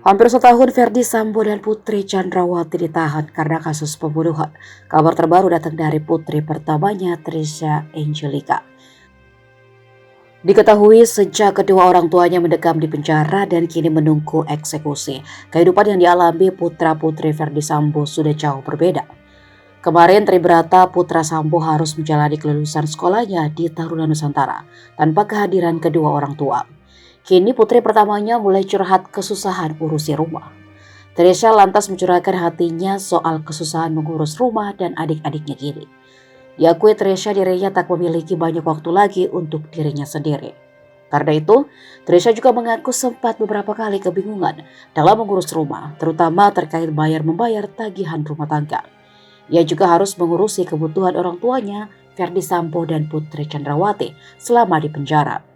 Hampir setahun Verdi Sambo dan Putri Chandrawati ditahan karena kasus pembunuhan. Kabar terbaru datang dari putri pertamanya, Trisha Angelica. Diketahui sejak kedua orang tuanya mendekam di penjara dan kini menunggu eksekusi. Kehidupan yang dialami putra-putri Verdi Sambo sudah jauh berbeda. Kemarin Tribrata putra Sambo harus menjalani kelulusan sekolahnya di Taruna Nusantara tanpa kehadiran kedua orang tua. Kini putri pertamanya mulai curhat kesusahan urusi rumah. Trisha lantas mencurahkan hatinya soal kesusahan mengurus rumah dan adik-adiknya kini. Diakui Trisha dirinya tak memiliki banyak waktu lagi untuk dirinya sendiri. Karena itu, Trisha juga mengaku sempat beberapa kali kebingungan dalam mengurus rumah, terutama terkait bayar-membayar tagihan rumah tangga. Ia juga harus mengurusi kebutuhan orang tuanya, Verdi Sambo dan Putri Chandrawati selama di penjara.